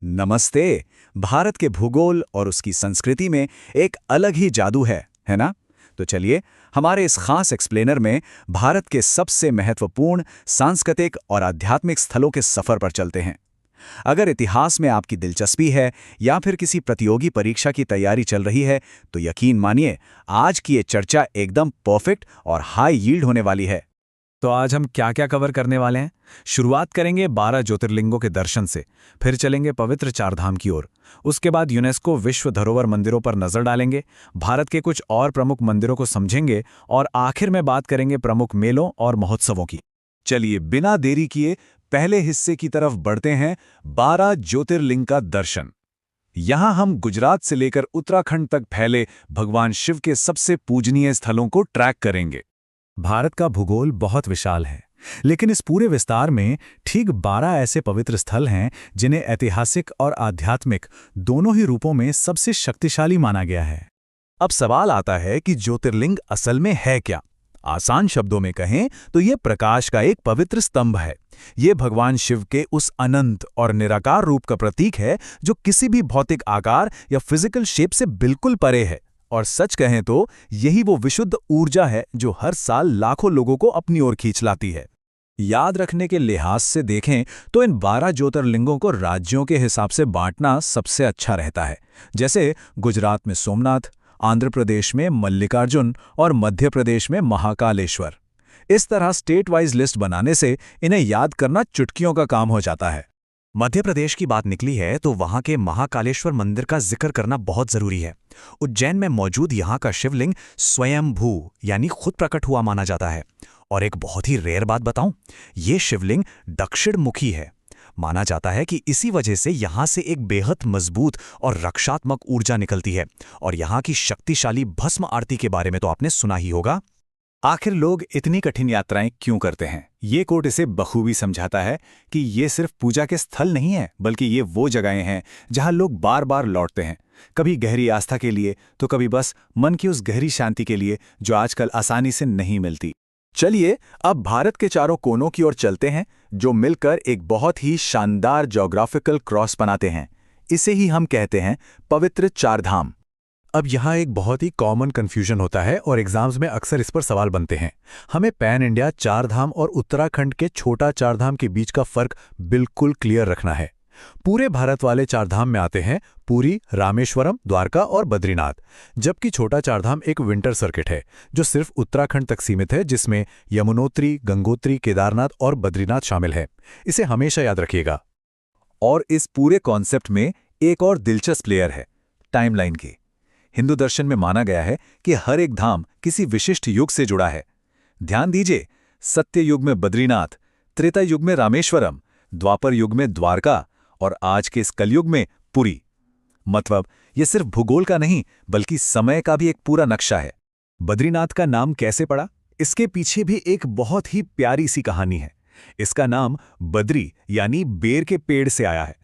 नमस्ते। भारत के भूगोल और उसकी संस्कृति में एक अलग ही जादू है ना? तो चलिए, हमारे इस खास एक्सप्लेनर में भारत के सबसे महत्वपूर्ण सांस्कृतिक और आध्यात्मिक स्थलों के सफर पर चलते हैं। अगर इतिहास में आपकी दिलचस्पी है या फिर किसी प्रतियोगी परीक्षा की तैयारी चल रही है, तो यकीन मानिए, आज की ये चर्चा एकदम परफेक्ट और हाई यील्ड होने वाली है। तो आज हम क्या क्या कवर करने वाले हैं? शुरुआत करेंगे 12 ज्योतिर्लिंगों के दर्शन से, फिर चलेंगे पवित्र चारधाम की ओर। उसके बाद यूनेस्को विश्व धरोहर मंदिरों पर नजर डालेंगे, भारत के कुछ और प्रमुख मंदिरों को समझेंगे और आखिर में बात करेंगे प्रमुख मेलों और महोत्सवों की। चलिए, बिना देरी किए पहले हिस्से की तरफ बढ़ते हैं। 12 ज्योतिर्लिंग का दर्शन। यहां हम गुजरात से लेकर उत्तराखंड तक फैले भगवान शिव के सबसे पूजनीय स्थलों को ट्रैक करेंगे। भारत का भूगोल बहुत विशाल है, लेकिन इस पूरे विस्तार में ठीक 12 ऐसे पवित्र स्थल हैं जिन्हें ऐतिहासिक और आध्यात्मिक दोनों ही रूपों में सबसे शक्तिशाली माना गया है। अब सवाल आता है कि ज्योतिर्लिंग असल में है क्या? आसान शब्दों में कहें तो ये प्रकाश का एक पवित्र स्तंभ है। ये भगवान शिव के उस अनंत और निराकार रूप का प्रतीक है जो किसी भी भौतिक आकार या फिजिकल शेप से बिल्कुल परे है। और सच कहें तो यही वो विशुद्ध ऊर्जा है जो हर साल लाखों लोगों को अपनी ओर खींच लाती है। याद रखने के लिहाज से देखें तो इन 12 ज्योतिर्लिंगों को राज्यों के हिसाब से बांटना सबसे अच्छा रहता है। जैसे गुजरात में सोमनाथ, आंध्र प्रदेश में मल्लिकार्जुन और मध्य प्रदेश में महाकालेश्वर। इस तरह स्टेट वाइज लिस्ट बनाने से इन्हें याद करना चुटकियों का काम हो जाता है। मध्य प्रदेश की बात निकली है तो वहां के महाकालेश्वर मंदिर का जिक्र करना बहुत जरूरी है। उज्जैन में मौजूद यहां का शिवलिंग स्वयंभू यानी खुद प्रकट हुआ माना जाता है। और एक बहुत ही रेयर बात बताऊं, ये शिवलिंग दक्षिण मुखी है। माना जाता है कि इसी वजह से यहां से एक बेहद मजबूत और रक्षात्मक ऊर्जा निकलती है। और यहां की शक्तिशाली भस्म आरती के बारे में तो आपने सुना ही होगा। आखिर लोग इतनी कठिन यात्राएं क्यों करते हैं? ये कोट इसे बखूबी समझाता है कि ये सिर्फ पूजा के स्थल नहीं है, बल्कि ये वो जगहें हैं जहां लोग बार बार लौटते हैं। कभी गहरी आस्था के लिए, तो कभी बस मन की उस गहरी शांति के लिए जो आजकल आसानी से नहीं मिलती। चलिए, अब भारत के चारों कोनों की ओर चलते हैं, जो मिलकर एक बहुत ही शानदार ज्योग्राफिकल क्रॉस बनाते हैं। इसे ही हम कहते हैं पवित्र चारधाम। अब यहाँ एक बहुत ही कॉमन कन्फ्यूजन होता है और एग्जाम्स में अक्सर इस पर सवाल बनते हैं। हमें पैन इंडिया चारधाम और उत्तराखंड के छोटा चारधाम के बीच का फर्क बिल्कुल क्लियर रखना है। पूरे भारत वाले चारधाम में आते हैं पुरी, रामेश्वरम, द्वारका और बद्रीनाथ, जबकि छोटा चारधाम एक विंटर सर्किट है जो सिर्फ उत्तराखंड तक सीमित है, जिसमें यमुनोत्री, गंगोत्री, केदारनाथ और बद्रीनाथ शामिल है। इसे हमेशा याद रखिएगा। और इस पूरे कॉन्सेप्ट में एक और दिलचस्प लेयर है, टाइमलाइन की। हिंदू दर्शन में माना गया है कि हर एक धाम किसी विशिष्ट युग से जुड़ा है। ध्यान दीजिए, सत्य युग में बद्रीनाथ, त्रेता युग में रामेश्वरम, द्वापर युग में द्वारका और आज के इस कलयुग में पुरी। मतलब ये सिर्फ भूगोल का नहीं, बल्कि समय का भी एक पूरा नक्शा है। बद्रीनाथ का नाम कैसे पड़ा? इसके पीछे भी एक बहुत ही प्यारी सी कहानी है। इसका नाम बद्री यानी बेर के पेड़ से आया है।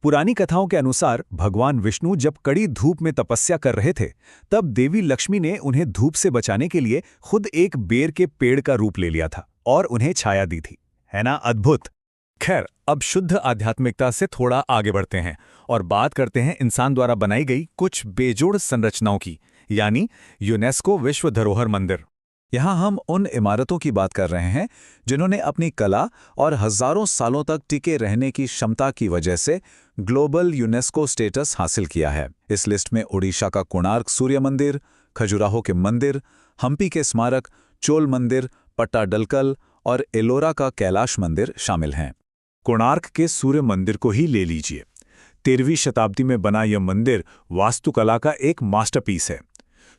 पुरानी कथाओं के अनुसार भगवान विष्णु जब कड़ी धूप में तपस्या कर रहे थे, तब देवी लक्ष्मी ने उन्हें धूप से बचाने के लिए खुद एक बेर के पेड़ का रूप ले लिया था और उन्हें छाया दी थी। है ना अद्भुत? खैर, अब शुद्ध आध्यात्मिकता से थोड़ा आगे बढ़ते हैं और बात करते हैं इंसान द्वारा बनाई गई कुछ बेजोड़ संरचनाओं की, यानी यूनेस्को विश्व धरोहर मंदिर। यहाँ हम उन इमारतों की बात कर रहे हैं जिन्होंने अपनी कला और हजारों सालों तक टिके रहने की क्षमता की वजह से ग्लोबल यूनेस्को स्टेटस हासिल किया है। इस लिस्ट में ओडिशा का कोणार्क सूर्य मंदिर, खजुराहो के मंदिर, हम्पी के स्मारक, चोल मंदिर, पट्टाडकल और एलोरा का कैलाश मंदिर शामिल हैं। कोणार्क के सूर्य मंदिर को ही ले लीजिए। 13वीं शताब्दी में बना यह मंदिर वास्तुकला का एक मास्टरपीस है।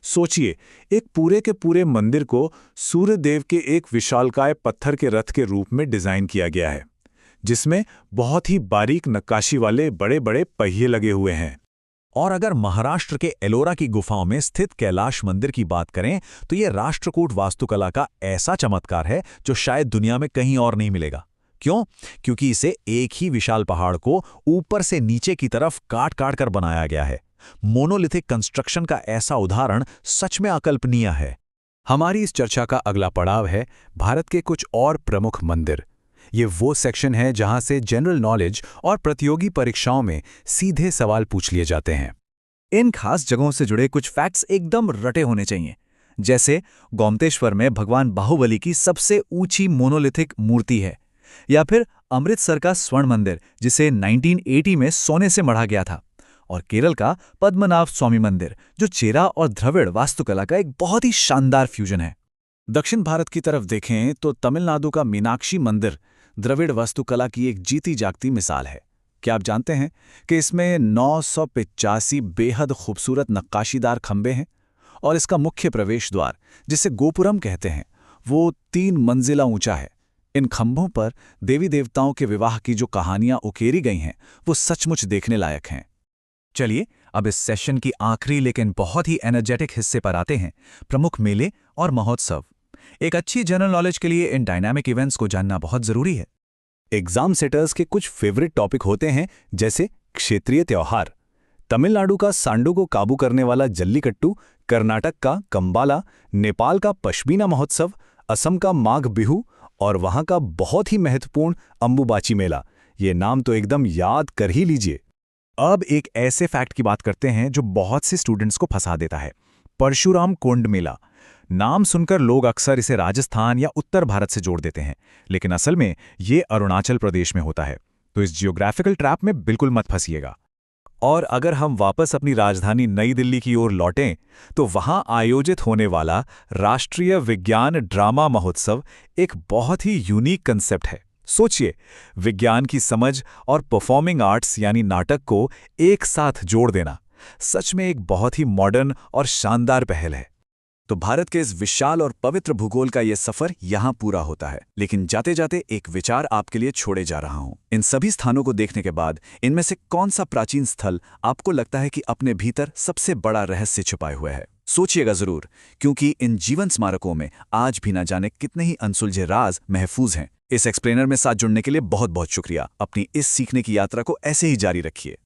सोचिए, एक पूरे के पूरे मंदिर को सूर्यदेव के एक विशालकाय पत्थर के रथ के रूप में डिजाइन किया गया है, जिसमें बहुत ही बारीक नक्काशी वाले बड़े बड़े पहिए लगे हुए हैं। और अगर महाराष्ट्र के एलोरा की गुफाओं में स्थित कैलाश मंदिर की बात करें, तो यह राष्ट्रकूट वास्तुकला का ऐसा चमत्कार है जो शायद दुनिया में कहीं और नहीं मिलेगा। क्यों? क्योंकि इसे एक ही विशाल पहाड़ को ऊपर से नीचे की तरफ काट काट कर बनाया गया है। मोनोलिथिक कंस्ट्रक्शन का ऐसा उदाहरण सच में अकल्पनीय है। हमारी इस चर्चा का अगला पड़ाव है भारत के कुछ और प्रमुख मंदिर। ये वो सेक्शन है जहां से जनरल नॉलेज और प्रतियोगी परीक्षाओं में सीधे सवाल पूछ लिए जाते हैं। इन खास जगहों से जुड़े कुछ फैक्ट्स एकदम रटे होने चाहिए, जैसे गोमतेश्वर में भगवान बाहुबली की सबसे ऊंची मोनोलिथिक मूर्ति है, या फिर अमृतसर का स्वर्ण मंदिर जिसे 1980 में सोने से मढ़ा गया था, और केरल का पद्मनाभ स्वामी मंदिर जो चेरा और द्रविड़ वास्तुकला का एक बहुत ही शानदार फ्यूजन है। दक्षिण भारत की तरफ देखें तो तमिलनाडु का मीनाक्षी मंदिर द्रविड़ वास्तुकला की एक जीती जागती मिसाल है। क्या आप जानते हैं कि इसमें 985 बेहद खूबसूरत नक्काशीदार खंभे हैं और इसका मुख्य प्रवेश द्वार, जिसे गोपुरम कहते हैं, वो 3 मंजिला ऊंचा है। इन खंभों पर देवी देवताओं के विवाह की जो कहानियां उकेरी गई हैं वो सचमुच देखने लायक हैं। चलिए अब इस सेशन की आखिरी लेकिन बहुत ही एनर्जेटिक हिस्से पर आते हैं, प्रमुख मेले और महोत्सव। एक अच्छी जनरल नॉलेज के लिए इन डायनामिक इवेंट्स को जानना बहुत जरूरी है। एग्जाम सेटर्स के कुछ फेवरेट टॉपिक होते हैं, जैसे क्षेत्रीय त्योहार। तमिलनाडु का सांडो को काबू करने वाला जल्लीकट्टू, कर्नाटक का कंबाला, नेपाल का पश्मीना महोत्सव, असम का माघ बिहू और वहां का बहुत ही महत्वपूर्ण अंबुबाची मेला। ये नाम तो एकदम याद कर ही लीजिए। अब एक ऐसे फैक्ट की बात करते हैं जो बहुत से स्टूडेंट्स को फंसा देता है, परशुराम कुंड मेला। नाम सुनकर लोग अक्सर इसे राजस्थान या उत्तर भारत से जोड़ देते हैं, लेकिन असल में ये अरुणाचल प्रदेश में होता है। तो इस जियोग्राफिकल ट्रैप में बिल्कुल मत फंसिएगा। और अगर हम वापस अपनी राजधानी नई दिल्ली की ओर लौटें, तो वहां आयोजित होने वाला राष्ट्रीय विज्ञान ड्रामा महोत्सव एक बहुत ही यूनिक कंसेप्ट है। सोचिए, विज्ञान की समझ और परफॉर्मिंग आर्ट्स यानी नाटक को एक साथ जोड़ देना सच में एक बहुत ही मॉडर्न और शानदार पहल है। तो भारत के इस विशाल और पवित्र भूगोल का ये सफर यहाँ पूरा होता है, लेकिन जाते जाते एक विचार आपके लिए छोड़े जा रहा हूँ। इन सभी स्थानों को देखने के बाद इनमें से कौन सा प्राचीन स्थल आपको लगता है कि अपने भीतर सबसे बड़ा रहस्य छुपाए हुए है? सोचिएगा जरूर, क्योंकि इन जीवन स्मारकों में आज भी ना जाने कितने ही अनसुलझे राज महफूज हैं। इस एक्सप्लेनर में साथ जुड़ने के लिए बहुत बहुत शुक्रिया। अपनी इस सीखने की यात्रा को ऐसे ही जारी रखिए।